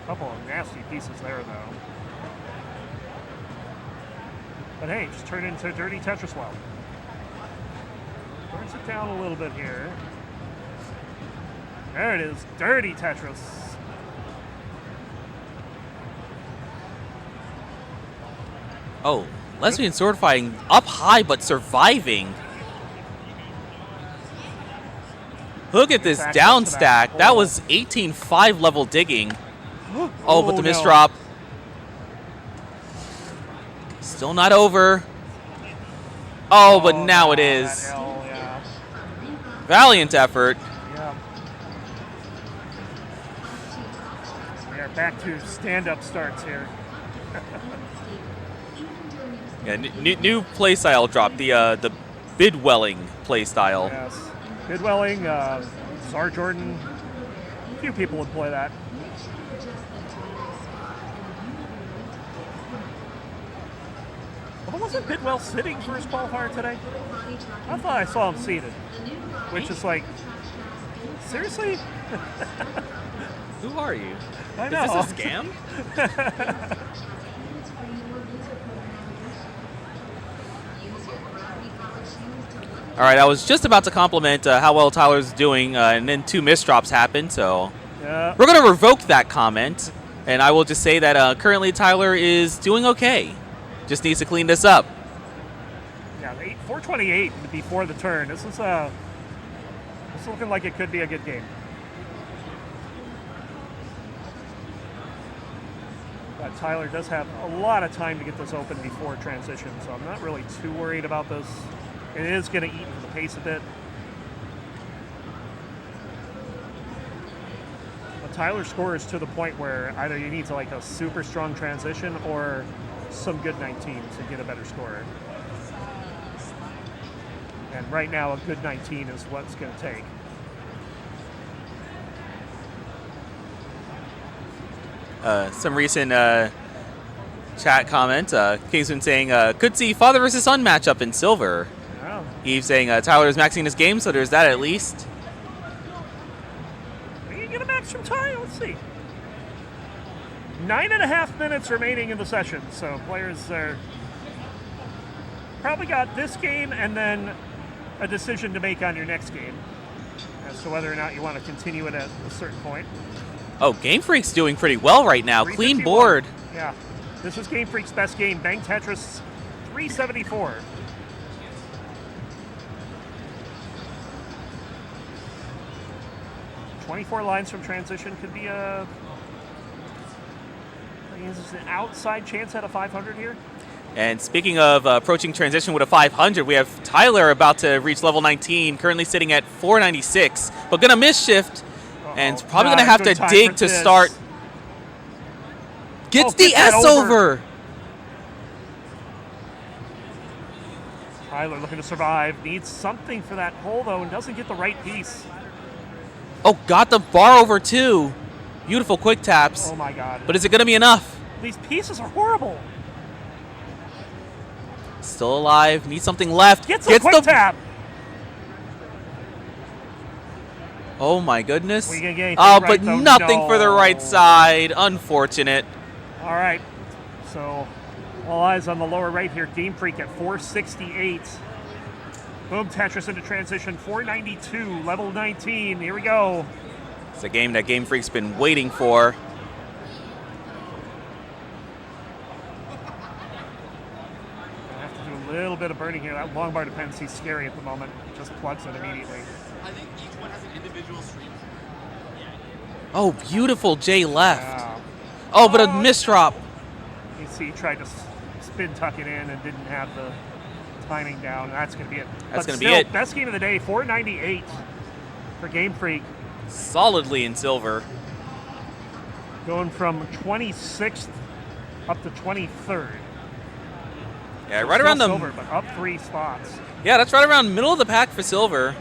Couple of nasty pieces there, though. But hey, just turn into Dirty Tetris well. Turns it down a little bit here. There it is, Dirty Tetris. Oh, Lesbian sword fighting up high but surviving. Look at this down stack. That was 18-5 level digging. Oh, but the no. misdrop. Still not over. Oh, but now it is. That L, yeah. Valiant effort. Yeah. We are back to stand-up starts here. Yeah, new play style drop. The bidwelling play style. Yes. Bidwelling, Czar Jordan, Few people would play that. Well, wasn't Bidwell sitting for his qualifier today? I thought I saw him seated, which is like, seriously? Who are you? I know. Is this a scam? All right, I was just about to compliment how well Tyler's doing, and then 2 misdrops happened, so Yeah. we're going to revoke that comment, and I will just say that currently Tyler is doing okay. Just needs to clean this up. Yeah, 428 before the turn. This is looking like it could be a good game. But Tyler does have a lot of time to get this open before transition, so I'm not really too worried about this. It is going to eat into the pace a bit. But Tyler's score is to the point where either you need to like a super strong transition or some good 19s to get a better score. And right now, a good 19 is what's going to take. Some recent chat comment, Kingsman saying, could see father versus son matchup in silver. Wow. Eve saying Tyler is maxing his game, so there's that at least. Are you going to max from Ty? Let's see. 9.5 minutes remaining in the session, so players are probably got this game and then a decision to make on your next game as to whether or not you want to continue it at a certain point. Oh, Gamefreak's doing pretty well right now. Clean board. Yeah, this is Gamefreak's best game. Bang Tetris 374. "24 lines from transition could be a... Is an outside chance at a 500 here? And speaking of approaching transition with a 500, we have Tyler about to reach level 19, currently sitting at 496, but going to miss shift, and probably going to have to dig to start. Gets the S over. Tyler looking to survive, needs something for that hole though, and doesn't get the right piece. Oh, got the bar over too. Beautiful quick taps. Oh my God. But is it going to be enough? These pieces are horrible. Still alive. Needs something left. Gets the quick tap. Oh my goodness. We can get anything oh, right, but though. nothing No. for the right side. Unfortunate. All right. So all eyes on the lower right here. Gamefreak at 468. Boom, Tetris into transition. 492, level 19. Here we go. It's a game that Gamefreak's been waiting for. Have to do a little bit of burning here. That long bar dependency is scary at the moment. Just plugs it immediately. I think each one has an individual stream. Oh, beautiful J left. Wow. Oh, but a misdrop. You see, he tried to spin tuck it in and didn't have the timing down. That's going to be it. That's But gonna be still, it. Best game of the day, 498 for Gamefreak. Solidly in silver. Going from 26th up to 23rd. Yeah, So right still around the silver, but up 3 spots. Yeah, that's right around middle of the pack for silver.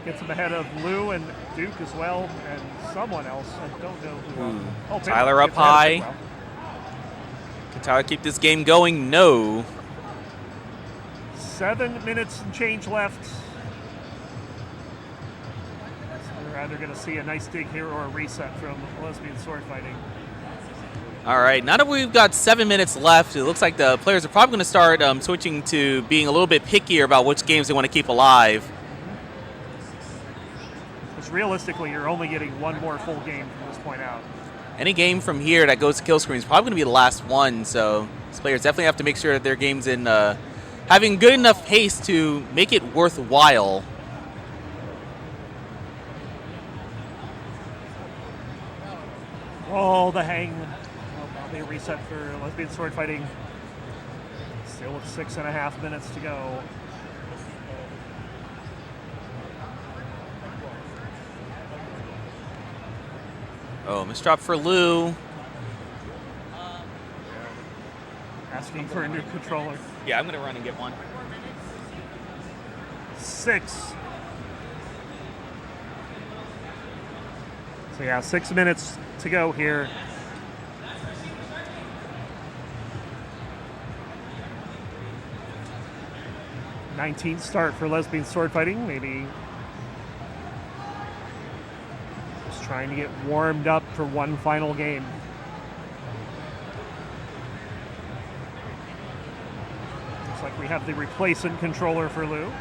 Gets him ahead of Lou and Duke as well, and someone else. I don't know who else. Oh, Tyler Bidwell up gets ahead of high. Bidwell. Can Tyler keep this game going? No. 7 minutes and change left. So we're either going to see a nice dig here or a reset from Lesbianswordfighting. All right, now that we've got 7 minutes left, it looks like the players are probably going to start switching to being a little bit pickier about which games they want to keep alive. Because realistically, you're only getting one more full game from this point out. Any game from here that goes to kill screen is probably going to be the last one, so these players definitely have to make sure that their game's in having good enough pace to make it worthwhile. Oh, the hang. Well, they reset for Lesbianswordfighting. Still with 6.5 minutes to go. Oh, misdrop for Lou. Asking for a new controller. Yeah, I'm going to run and get one. 6. So yeah, 6 minutes to go here. '19th start for Lesbian Sword Fighting, maybe just trying to get warmed up for one final game. Looks like we have the replacement controller for Lou.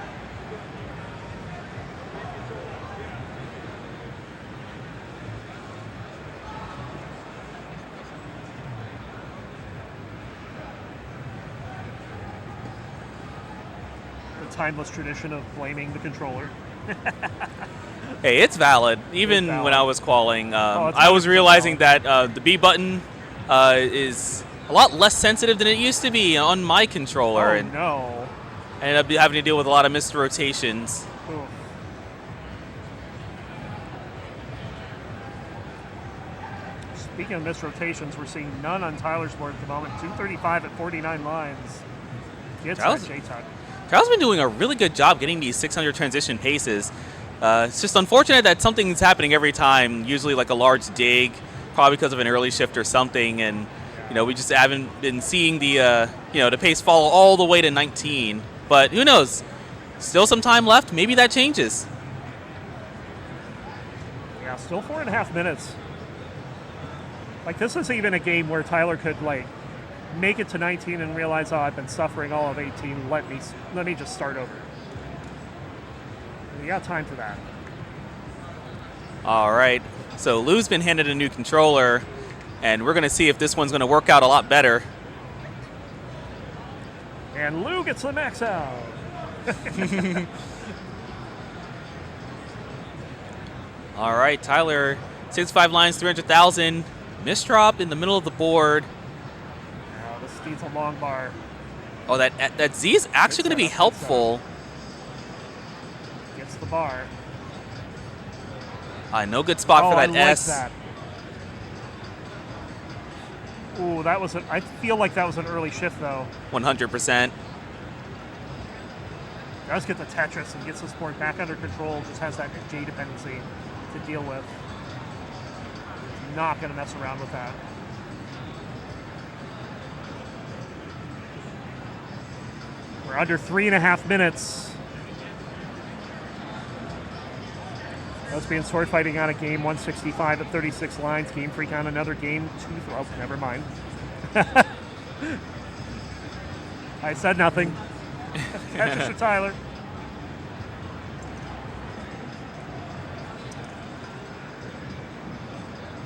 Timeless tradition of blaming the controller. Hey, it's valid. Even when I was qualling, I was realizing that the B button is a lot less sensitive than it used to be on my controller. Oh, and no. I ended up having to deal with a lot of missed rotations. Oof. Speaking of missed rotations, we're seeing none on Tyler's board at the moment. 235 at 49 lines. Gets that J-Tuck. Kyle's been doing a really good job getting these 600 transition paces. It's just unfortunate that something's happening every time, usually like a large dig, probably because of an early shift or something, and we just haven't been seeing the the pace fall all the way to 19. But who knows? Still some time left. Maybe that changes. Yeah, still 4.5 minutes. Like, this is even a game where Tyler could make it to 19 and realize, oh, I've been suffering all of 18. Let me just start over. You got time for that. All right. So Lou's been handed a new controller, and we're going to see if this one's going to work out a lot better. And Lou gets the max out. All right, Tyler, 65 lines, 300,000. Misdrop in the middle of the board. Needs a long bar. Oh, that Z is actually going to be helpful. Gets the bar. No good spot for that I like S. That. Ooh, that was I feel like that was an early shift though. 100%. Does get the Tetris and gets this board back under control. Just has that J dependency to deal with. Not going to mess around with that. We're under 3.5 minutes. Lesbian Sword Fighting on a game 165 at 36 lines. Gamefreak on another game 2. Oh, never mind. I said nothing. Catches for Tyler.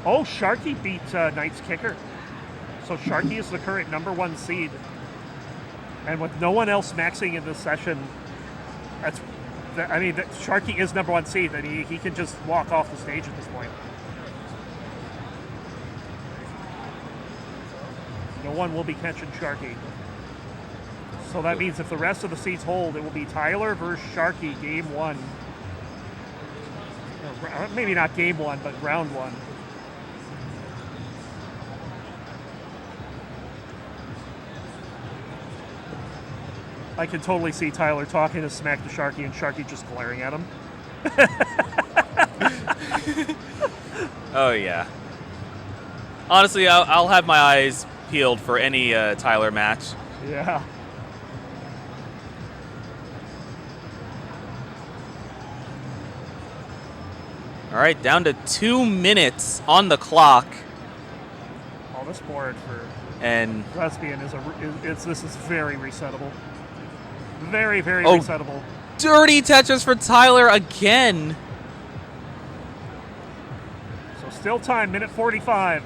Oh, Sharky beat Knight's Kicker. So Sharky is the current #1 seed. And with no one else maxing in this session, Sharky is #1 seed, and he can just walk off the stage at this point. No one will be catching Sharky. So that means if the rest of the seeds hold, it will be Tyler versus Sharky, game 1. Or maybe not game 1, but round 1. I can totally see Tyler talking to smack to Sharky and Sharky just glaring at him. Oh, yeah. Honestly, I'll have my eyes peeled for any Tyler match. Yeah. All right, down to 2 minutes on the clock. Oh, this board for And Lesbian this is very resettable. Very, very resettable. Dirty Tetris for Tyler again. So still time, minute 45.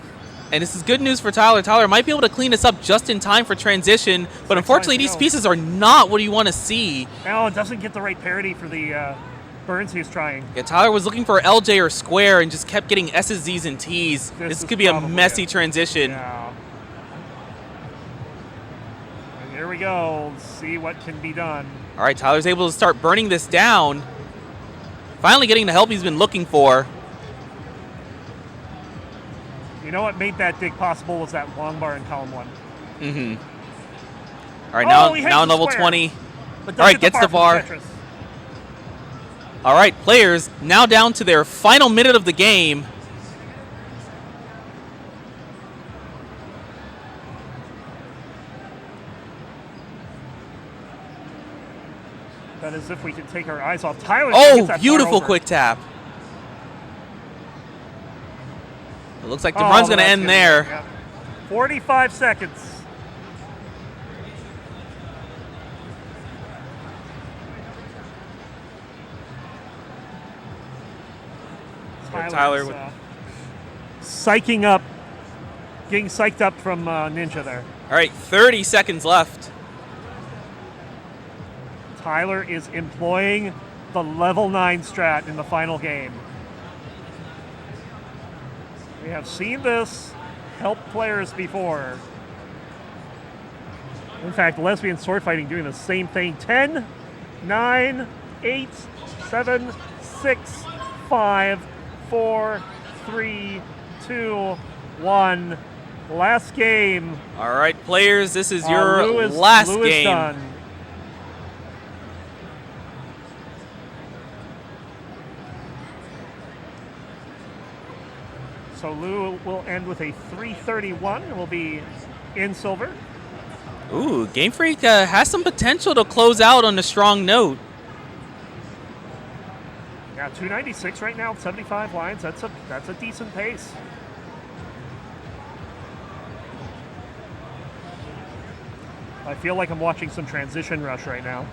And this is good news for Tyler. Tyler might be able to clean this up just in time for transition, but unfortunately these pieces are not what you want to see. No, it doesn't get the right parity for the burns he's trying. Yeah, Tyler was looking for LJ or square and just kept getting S's, Z's, and T's. This could be a messy transition. Yeah. And here we go. Let's see what can be done. All right, Tyler's able to start burning this down. Finally getting the help he's been looking for. You know what made that dig possible was that long bar in column 1. Mm-hmm. All right, now in level 20. All right, gets the bar. All right, players now down to their final minute of the game. That is if we can take our eyes off Tyler. Oh, beautiful quick tap. It looks like the run's going to end there. Yep. 45 seconds. Tyler psyching up, getting psyched up from Ninja there. All right, 30 seconds left. Tyler is employing the level 9 strat in the final game. We have seen this help players before. In fact, Lesbianswordfighting doing the same thing. 10, 9, 8, 7, 6, 5, 4, 3, 2, 1. Last game. All right, players, this is your last game. Done. So Lou will end with a 331. Will be in silver. Ooh, Gamefreak has some potential to close out on a strong note. Yeah, 296 right now, 75 lines. That's a decent pace. I feel like I'm watching some transition rush right now.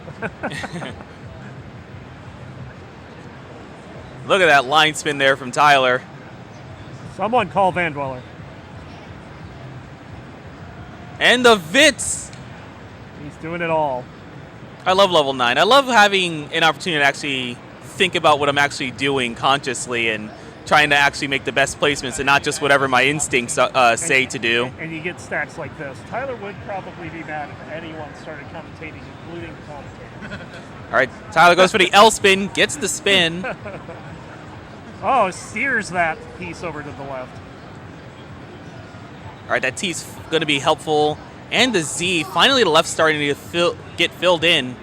Look at that line spin there from Tyler. Someone call Van Dweller. And the Vits. He's doing it all. I love level 9. I love having an opportunity to actually think about what I'm actually doing consciously and trying to actually make the best placements and not just whatever my instincts say to do. And you get stacks like this. Tyler would probably be mad if anyone started commentating, including the commentator. All right, Tyler goes for the L spin, gets the spin. Oh, steers that piece over to the left. All right, that T's going to be helpful. And the Z, finally the left starting to get filled in.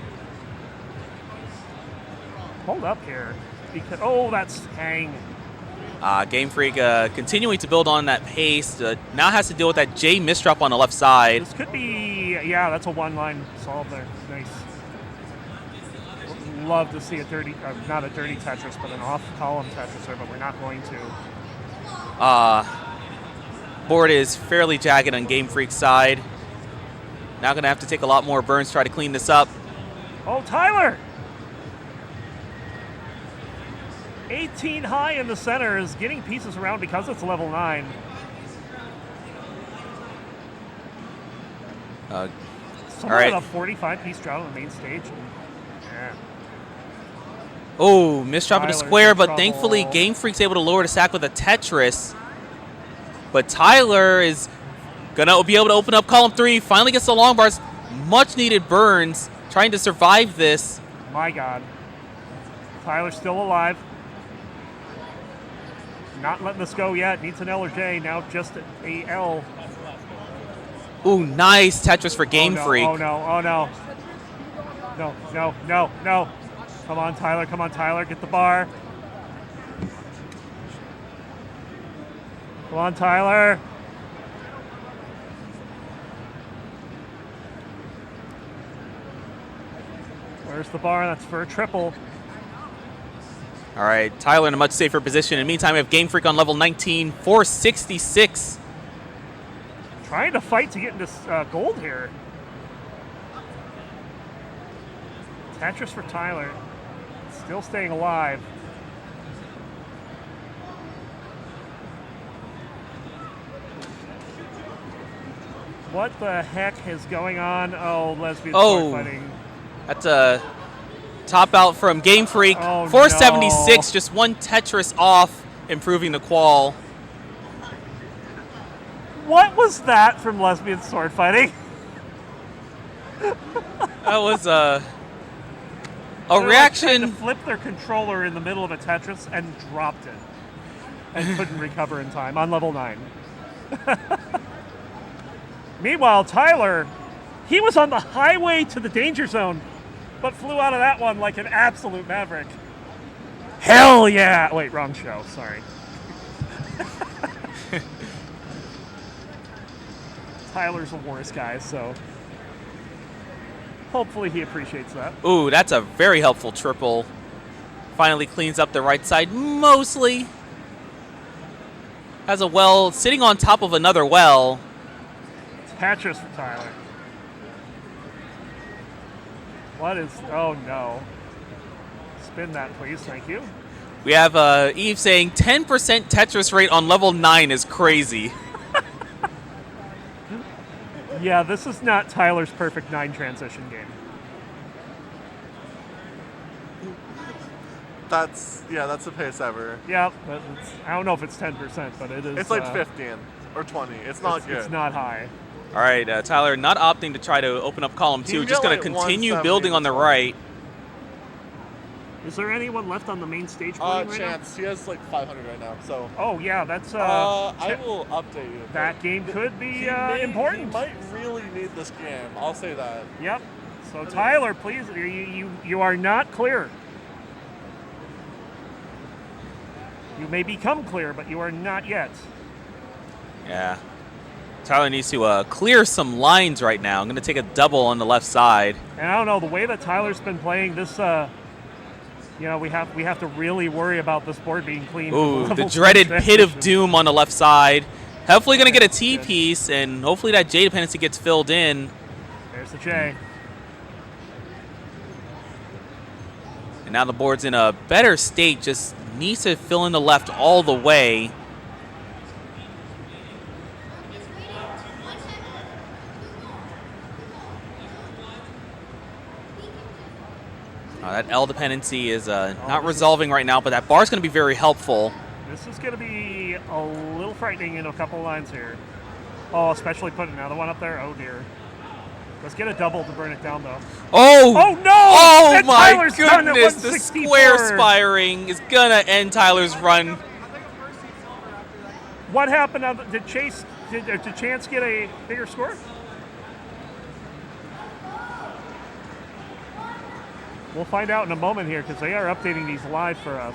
Hold up here. Because, oh, that's hang. Gamefreak continuing to build on that pace. Now has to deal with that J misdrop on the left side. This could be, yeah, that's a one-line solve there. Nice. Would love to see a dirty, not a dirty Tetris, but an off-column Tetris there, but we're not going to. Board is fairly jagged on Gamefreak's side. Now going to have to take a lot more burns to try to clean this up. Oh, Tyler! 18 high in the center is getting pieces around because it's level 9. All Someone right. had a 45-piece drought on the main stage. Yeah. Oh, misdrop in the Tyler's square, in but trouble. thankfully Gamefreak's able to lower the sack with a Tetris. But Tyler is going to be able to open up column 3, finally gets the long bars, much needed burns, trying to survive this. My God. Tyler's still alive. Not letting this go yet. Needs an L or J. Now just a L. Ooh, nice Tetris for Gamefreak. Oh no, oh no. No, no, no, no. Come on, Tyler. Come on, Tyler. Get the bar. Come on, Tyler. Where's the bar? That's for a triple. All right, Tyler in a much safer position. In the meantime, we have Gamefreak on level 19, 466. Trying to fight to get into gold here. Tetris for Tyler. Still staying alive. What the heck is going on? Oh, Lesbianswordfighting. That's a top out from Gamefreak. Oh, 476, no. just one Tetris off, improving the qual. What was that from Lesbianswordfighting? That was a They were reaction. trying to flip their controller in the middle of a Tetris and dropped it. And couldn't recover in time on level 9. Meanwhile, Tyler, he was on the highway to the danger zone, but flew out of that one like an absolute maverick. Hell yeah! Wait, wrong show, sorry. Tyler's the worst guy, so. Hopefully he appreciates that. Ooh, that's a very helpful triple. Finally cleans up the right side mostly. Has a well sitting on top of another well. Tetris for Tyler. What is... Oh, no. Spin that, please. Thank you. We have Eve saying 10% Tetris rate on level 9 is crazy. Yeah, this is not Tyler's perfect 9 transition game. That's the pace ever. Yeah, but I don't know if it's 10%, but it is. It's like 15 or 20. It's not good. It's not high. All right, Tyler not opting to try to open up column 2. Just going to continue building on the right. Is there anyone left on the main stage playing right Chance. He has like 500 right now, so. Oh, yeah, that's... I will update you. That game could be important. He might really need this game. I'll say that. Yep. So, Tyler, please, you are not clear. You may become clear, but you are not yet. Yeah. Tyler needs to clear some lines right now. I'm going to take a double on the left side. And I don't know, the way that Tyler's been playing this, you know, we have to really worry about this board being clean. Ooh, the dreaded pit of doom on the left side. Hopefully going to get a T piece, and hopefully that J dependency gets filled in. There's the J. And now the board's in a better state, just needs to fill in the left all the way. That L dependency is not resolving right now, but that bar is going to be very helpful. This is going to be a little frightening in a couple of lines here. Oh, especially putting another one up there. Oh, dear. Let's get a double to burn it down, though. Oh! Oh, no! Oh, That my Tyler's done at goodness. The 164. square spiring is going to end Tyler's run. What happened? Did Chance get a bigger score? We'll find out in a moment here because they are updating these live for us.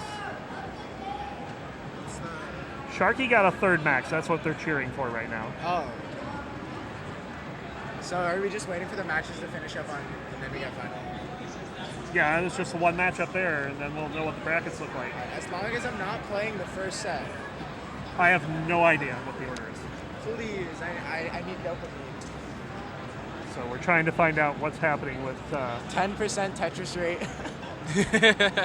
Sharky got a third max. That's what they're cheering for right now. Oh. So are we just waiting for the matches to finish up on, and then we got final? Yeah, it's just the one match up there, and then we'll know what the brackets look like. As long as I'm not playing the first set. I have no idea what the order is. Please, I need dopamine. So we're trying to find out what's happening with 10% Tetris rate.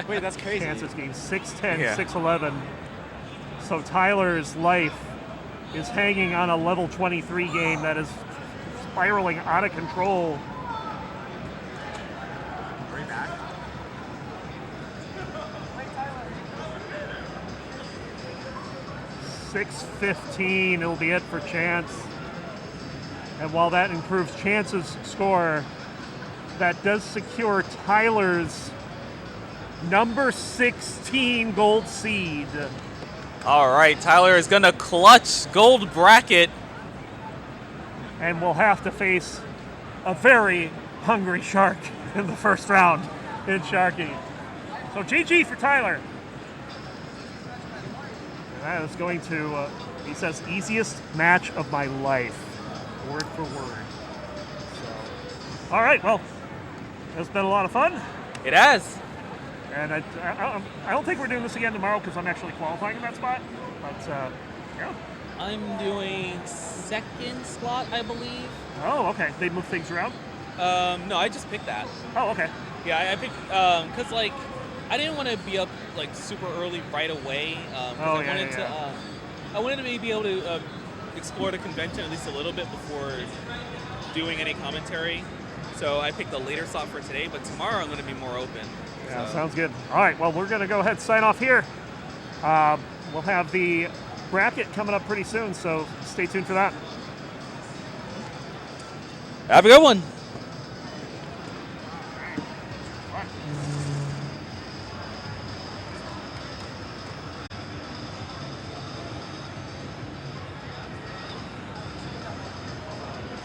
Wait, that's crazy. Kansas game 6-10, Yeah. 6-11. So Tyler's life is hanging on a level 23 game that is spiraling out of control. Bring back. 6-15, it'll be it for Chance. And while that improves Chance's score, that does secure Tyler's number 16 gold seed. All right, Tyler is going to clutch gold bracket. And we'll have to face a very hungry Shark in the first round in Sharky. So GG for Tyler. And that is going to, he says, easiest match of my life. Word for word. So, all right, well, it's been a lot of fun. It has. And I don't think we're doing this again tomorrow because I'm actually qualifying in that spot. But, yeah. I'm doing second slot, I believe. Oh, okay. They move things around? No, I just picked that. Oh, okay. Yeah, I picked, because, like, I didn't want to be up, like, super early right away. I wanted to maybe be able to explore the convention at least a little bit before doing any commentary. So I picked a later slot for today, but tomorrow I'm going to be more open. Yeah, so. Sounds good. All right, well, we're going to go ahead and sign off here. We'll have the bracket coming up pretty soon, so stay tuned for that. Have a good one.